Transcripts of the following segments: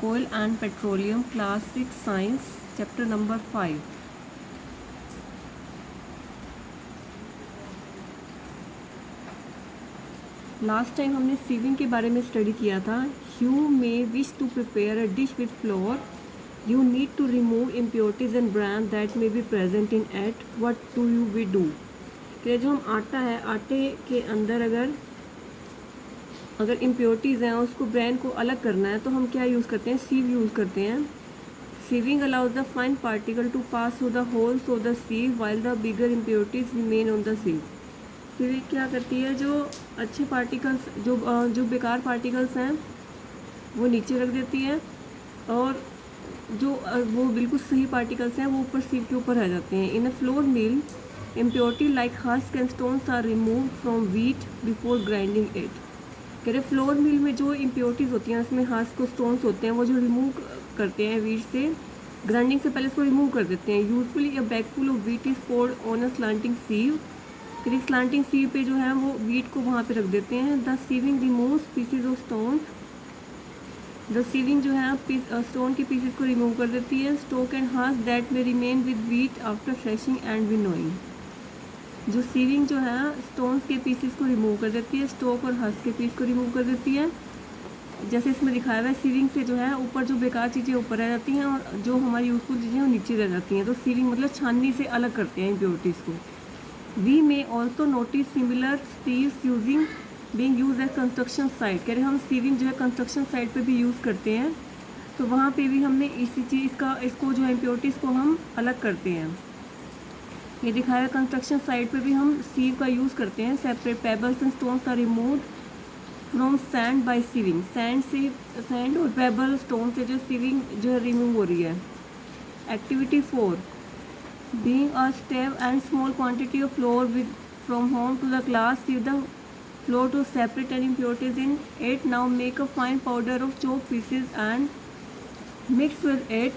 Coal and Petroleum, Class 6 Science, Chapter number 5. Last time हमने sieving के बारे में स्टडी किया था. You may wish to prepare a dish with flour. You need to remove impurities and bran that may be present in it. What do you we do. कि जो हम आटा है, आटे के अंदर अगर इम्प्योरिटीज़ हैं उसको ब्रांड को अलग करना है तो हम क्या यूज़ करते हैं, सीव यूज़ करते हैं. Sieving allows the fine particle to pass through the holes of the sieve while the bigger impurities remain on the sieve. Sieving क्या करती है, जो अच्छे पार्टिकल्स, जो बेकार पार्टिकल्स हैं वो नीचे रख देती है, और जो वो बिल्कुल सही पार्टिकल्स हैं वो ऊपर सीव के ऊपर रह जाते हैं. In a flour mill impurity like husk and stones are remove from wheat before grinding it. कह रहे फ्लोर मिल में जो इम्प्योरिटीज़ होती हैं उसमें हस्क और स्टोन्स होते हैं, वो जो रिमूव करते हैं व्हीट से, ग्राइंडिंग से पहले इसको रिमूव कर देते हैं. Usefully a bagful of wheat is poured on a slanting sieve. फिर स्लांटिंग सीव पे जो है वो व्हीट को वहाँ पे रख देते हैं. The sieving removes pieces of stone. The sieving जो है स्टोन के पीसेस को रिमूव कर देती है. स्टोक एंड हस्क दैट में remain with wheat after threshing and winnowing. जो सीविंग जो है स्टोन्स के पीसेस को रिमूव कर देती है, स्टोक और हस्क के पीस को रिमूव कर देती है. जैसे इसमें दिखाया हुआ है, सीविंग से जो है ऊपर जो बेकार चीज़ें ऊपर रह जाती हैं और जो हमारी यूजफुल चीज़ें वो नीचे रह जाती हैं. तो सीविंग मतलब छाननी से अलग करते हैं इम्प्योरिटीज़ को. We may also notice similar sieves using being use as construction site. कह रहे हम सीविंग जो है कंस्ट्रक्शन साइट पे भी यूज़ करते हैं, तो वहाँ पे भी हमने इसी चीज़ का इसको जो है इम्प्योरिटीज़ को हम अलग करते हैं. ये दिखाया है कंस्ट्रक्शन साइट पे भी हम सीव का यूज़ करते हैं. Separate pebbles and stones are removed from sand by sieving. Sand और पेबल स्टोन से जो सीविंग जो है रिमूव हो रही है. Activity 4. Being a step and small quantity of flour with from home to the class. Sieve the flour to separate and impurities in it. Now make a fine powder of chop pieces and mix with it.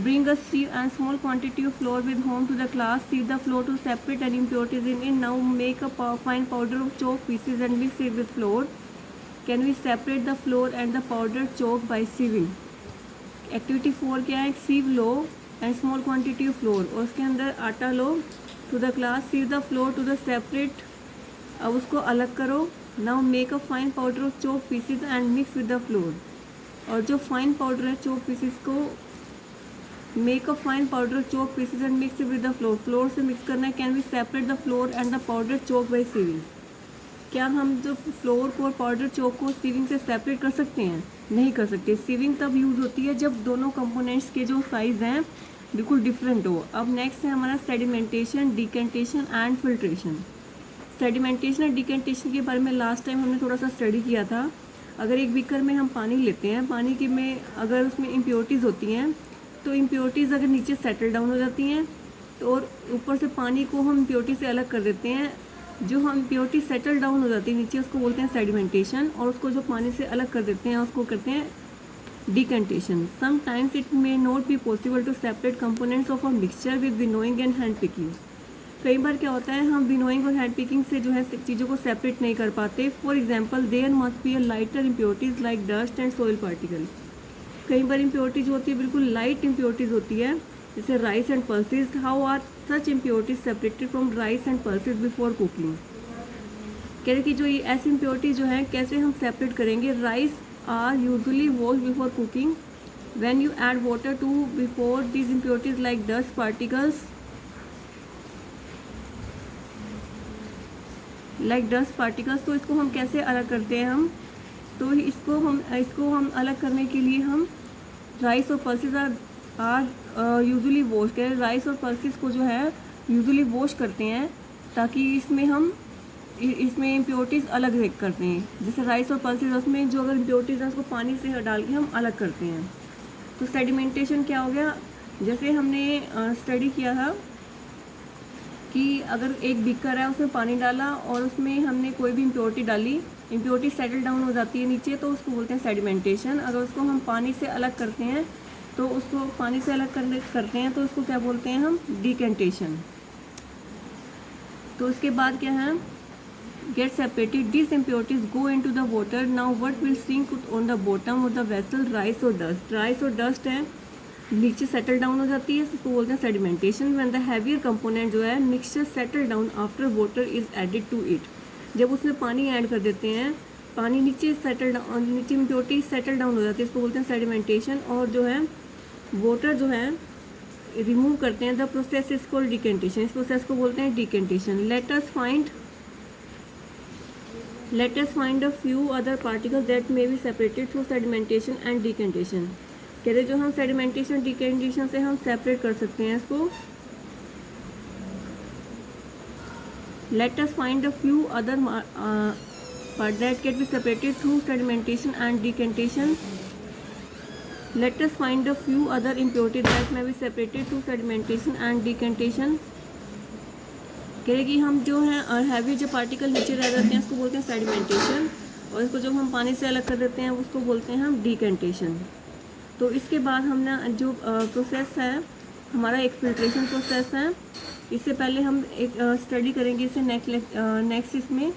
Bring a sieve and small quantity of flour with home to the class. Sieve the flour to separate and impurities in it. Now make a fine powder of chalk pieces and mix it with flour. Can we separate the flour and the powdered chalk by sieving? Activity 4 क्या है, sieve low and small quantity of flour, और उसके अंदर आटा लो. To the class, sieve the flour to the separate. अब उसको अलग करो. Now make a fine powder of chalk pieces and mix with the flour. और जो फाइन पाउडर है chalk pieces को make a fine powder chalk pieces and mix with the flour. Flour से mix करना है. Can we separate the flour and the powder chalk by sieving. क्या हम जो फ्लोर को और पाउडर चॉक को सीविंग से सेपरेट कर सकते हैं? नहीं कर सकते. सीविंग तब यूज़ होती है जब दोनों कंपोनेंट्स के जो साइज़ हैं बिल्कुल डिफरेंट हो. अब नेक्स्ट है हमारा sedimentation, decantation and filtration. Sedimentation और डिकेंटेशन के बारे में लास्ट टाइम हमने थोड़ा सा स्टडी किया था. अगर एक बीकर में हम पानी लेते हैं, पानी के में अगर उसमें इम्प्योरिटीज़ होती हैं तो इम्प्योरिटीज़ अगर नीचे सेटल डाउन हो जाती हैं तो और ऊपर से पानी को हम इम्प्योरिटी से अलग कर देते हैं. जो हम इम्प्योरिटी सेटल डाउन हो जाती है नीचे उसको बोलते हैं सेडिमेंटेशन, और उसको जो पानी से अलग कर देते हैं उसको करते हैं decantation. Sometimes it may not be possible to separate components of a mixture with winnowing and hand picking. कई बार क्या होता है, हम विनोइंग और हैंड पिकिंग से जो है चीज़ों को सेपरेट नहीं कर पाते. For example, there must be a lighter impurities like dust and soil particle. कई बार इम्प्योरिटीज होती है बिल्कुल लाइट इम्प्योरिटीज होती है, जैसे rice and pulses. How are such impurities separated from rice and pulses before cooking. कह रहे कि जो ये ऐसी इम्प्योरिटीज जो है कैसे हम सेपरेट करेंगे. Rice are usually wash before cooking. When you add water to before these impurities like dust particles, तो इसको हम कैसे अलग करते हैं हम. तो इसको हम अलग करने के लिए हम राइस और पल्सेस आर यूजुअली वॉश करें. राइस और पल्सेस को जो है यूजुअली वॉश करते हैं ताकि इसमें इम्प्योरिटीज़ अलग करते हैं. जैसे राइस और पल्सेस, उसमें जो अगर इम्प्योरिटीज़ हैं उसको पानी से डाल के हम अलग करते हैं. तो सेडिमेंटेशन क्या हो गया, जैसे हमने स्टडी किया था कि अगर एक बीकर है उसमें पानी डाला और उसमें हमने कोई भी इम्प्योरिटी डाली, इम्प्योरिटी सेटल डाउन हो जाती है नीचे, तो उसको बोलते हैं सेडिमेंटेशन. अगर उसको हम पानी से अलग करते हैं तो उसको क्या बोलते हैं हम, डिकेंटेशन. तो उसके बाद क्या है, get separated, these impurities go into the water. Now what will sink on the bottom of the vessel? Rice or dust. Rice और dust है नीचे सेटल डाउन हो जाती है, इसको बोलते हैं sedimentation. When the heavier component जो है mixture settle down after water is added to it. जब उसमें पानी ऐड कर देते हैं, पानी नीचे सेटल डाउन, नीचे इम्प्योरिटी सेटल डाउन हो जाती है, इसको बोलते हैं सेडिमेंटेशन. और जो है वाटर जो है रिमूव करते हैं. The process is called decantation. इस प्रोसेस को बोलते हैं decantation. Let us find a few other particles that may be separated through sedimentation and decantation. कह रहे जो हम सेडिमेंटेशन डिकेंटेशन से हम सेपरेट कर सकते हैं इसको. Let us find a few other part that can be separated through sedimentation and decantation. Let us find a few other impurities that may be separated through sedimentation and decantation. कहेगी हम जो है heavy जो particle नीचे रह जाते हैं उसको बोलते हैं सेडिमेंटेशन, और इसको जब हम पानी से अलग कर देते हैं उसको बोलते हैं हम डिकेंटेशन. तो इसके बाद हमने जो प्रोसेस है हमारा एक फिल्ट्रेशन प्रोसेस है. इससे पहले हम एक स्टडी करेंगे इसे नेक्स्ट इसमें.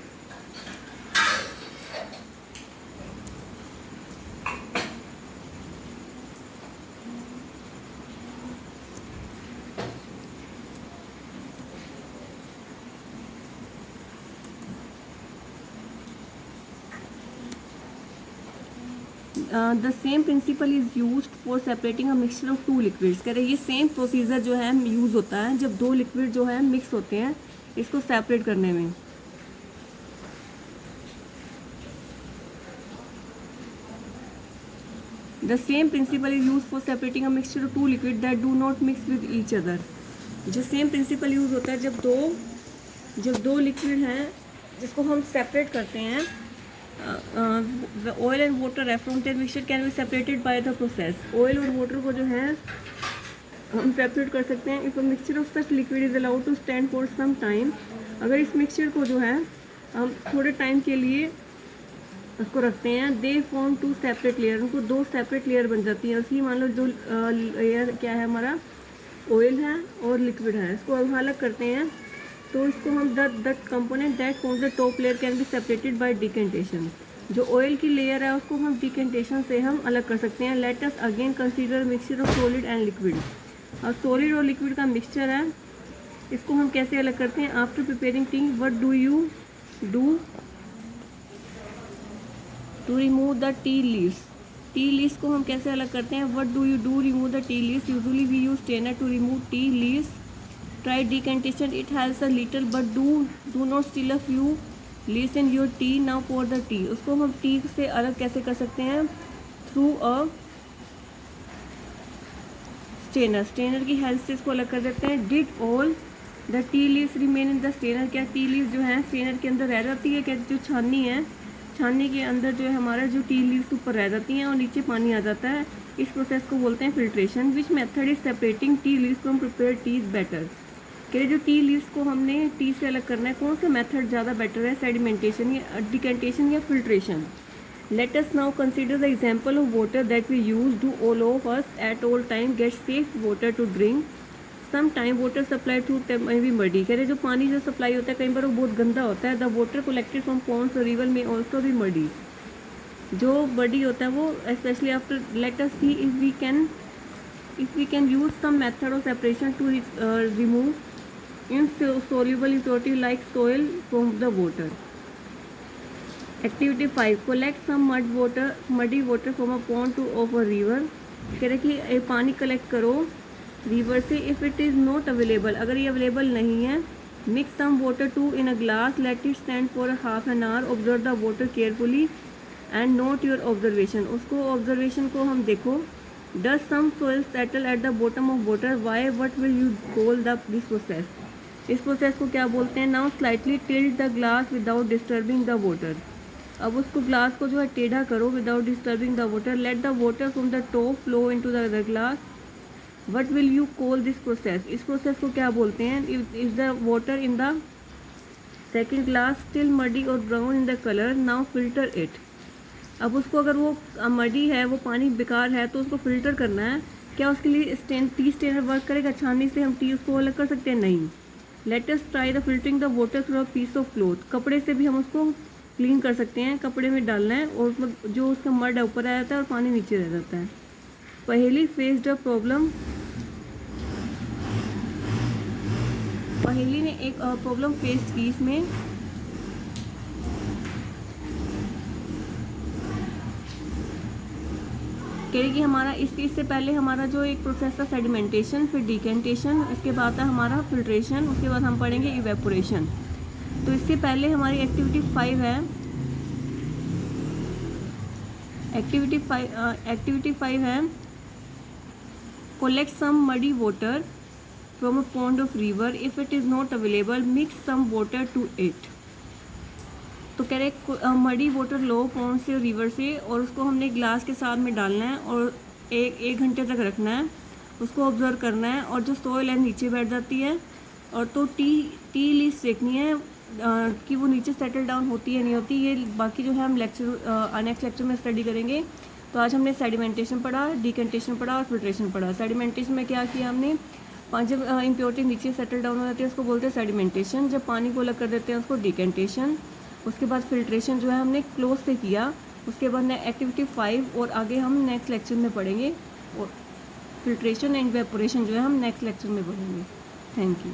The same principle is use for separating a mixture of two liquids. कह रहे ये सेम प्रोसीजर जो है यूज़ होता है जब दो लिक्विड जो है मिक्स होते हैं इसको सेपरेट करने में. The same principle is use for separating a mixture of two liquid that do not mix with each other. जो सेम प्रिंसिपल यूज़ होता है जब दो लिक्विड हैं जिसको हम सेपरेट करते हैं. Oil and water refronted mixture can be separated by the process. Oil और वाटर को जो है हम सेपरेट कर सकते हैं. If a mixture of such liquid is allowed to stand for some time. अगर इस मिक्सचर को जो है हम थोड़े टाइम के लिए उसको रखते हैं, they form two separate layer. उनको दो सेपरेट लेयर बन जाती है. उसकी मान लो जो लेयर क्या है हमारा ऑयल है और लिक्विड है, इसको हम अलग करते हैं तो इसको हम the component that form the top layer can be separated bye decantation. जो ऑयल की लेयर है उसको हम डिकेंटेशन से हम अलग कर सकते हैं. Let us again consider mixture of solid and liquid. अब सॉलिड और लिक्विड का मिक्सचर है, इसको हम कैसे अलग करते हैं. After preparing tea what do you do to remove the tea leaves. Tea leaves को हम कैसे अलग करते हैं. What do you do remove the tea leaves. Usually we use strainer to remove tea leaves. Try decantation. It helps a little, but do not steal a few leaves in your tea. Now pour the tea. उसको हम T से अलग कैसे कर सकते हैं. Through a strainer. Strainer की help से इसको अलग कर देते हैं. Did all the tea leaves remain in the strainer. क्या टी लीव्स जो है स्ट्रेनर के अंदर रह जाती है. क्या जो छाननी है, छाननी के अंदर जो है हमारा जो टी लीव्स ऊपर रह जाती हैं और नीचे पानी आ जाता है. इस प्रोसेस को बोलते हैं filtration. Which method is separating tea leaves from prepared T is better. कि जो टी लीव्स को हमने टी से अलग करना है, कौन सा मेथड ज़्यादा बेटर है, सेडिमेंटेशन या डिकेंटेशन या filtration. Let us now consider the example of water that we use. Do all of us at all time get safe water to drink. Some time water supply through may be muddy. कह रहे जो पानी जो supply होता है कई बार वो बहुत गंदा होता है. The water collected from ponds और रिवर में ऑल्सो भी मडी. जो मडी होता है वो specially after. Let us see if we can use some method of separation to remove insoluble impurity like soil from the water. Activity 5. Collect some muddy water from a pond to of a river. कह रहे कि पानी collect करो river से. If it is not available, अगर ये available नहीं है, mix some water to in a glass. Let it stand for half an hour. Observe the water carefully and note your observation. उसको ऑब्जर्वेशन को हम देखो. Does some soil settle at the bottom of water. Why what will you call this process. इस process को क्या बोलते हैं. Now slightly tilt the glass without disturbing the water. अब उसको ग्लास को जो है टेढ़ा करो without disturbing the water. Let the water from the top flow into the glass. What will you call this process. इस प्रोसेस को क्या बोलते हैं. Is the water in the second glass still muddy और brown in the colour. Now filter it. अब उसको अगर वो मडी है, वो पानी बेकार है, तो उसको फिल्टर करना है. क्या उसके लिए टी स्ट्रेनर वर्क करेगा. छाननी से हम टी उसको अलग कर सकते हैं. नहीं. Let us try the filtering the water through a piece of cloth. कपड़े से भी हम उसको क्लीन कर सकते हैं। कपड़े में डालना है और उसमें जो उसका मड है ऊपर आ जाता है और पानी नीचे रह जाता है। पहेली फेस्ड अ प्रॉब्लम, पहेली ने एक प्रॉब्लम फेस की इसमें। कह रही कि हमारा इससे पहले हमारा जो एक प्रोसेस था सेडिमेंटेशन, फिर डिकेंटेशन, इसके बाद था हमारा फिल्ट्रेशन, उसके बाद हम पढ़ेंगे इवेपोरेशन। तो इससे पहले हमारी एक्टिविटी 5 है। एक्टिविटी 5 है collect some muddy water from a pond of river. If it is not available, mix some water to it. तो कह रहे मडी वाटर लो पॉन्ड से, रिवर से, और उसको हमने ग्लास के साथ में डालना है और एक घंटे तक रखना है, उसको ऑब्जर्व करना है। और जो सॉइल है नीचे बैठ जाती है, और तो टी लीव्स देखनी है कि वो नीचे सेटल डाउन होती है नहीं होती। ये बाकी जो है हम नेक्स्ट लेक्चर में स्टडी करेंगे। तो आज हमने सेडिमेंटेशन पढ़ा, डिकेंटेशन पढ़ा और फिल्ट्रेशन पढ़ा। सेडिमेंटेशन में क्या किया हमने, जब इम्प्योरिटी नीचे सेटल डाउन हो जाती है उसको बोलते हैं सेडिमेंटेशन। जब पानी को अलग कर देते हैं उसको डिकेंटेशन। उसके बाद फिल्ट्रेशन जो है हमने क्लोज से किया। उसके बाद एक्टिविटी 5 और आगे हम नेक्स्ट लेक्चर में पढ़ेंगे। और फिल्ट्रेशन एंड इवेपोरेशन जो है हम नेक्स्ट लेक्चर में पढ़ेंगे। Thank you.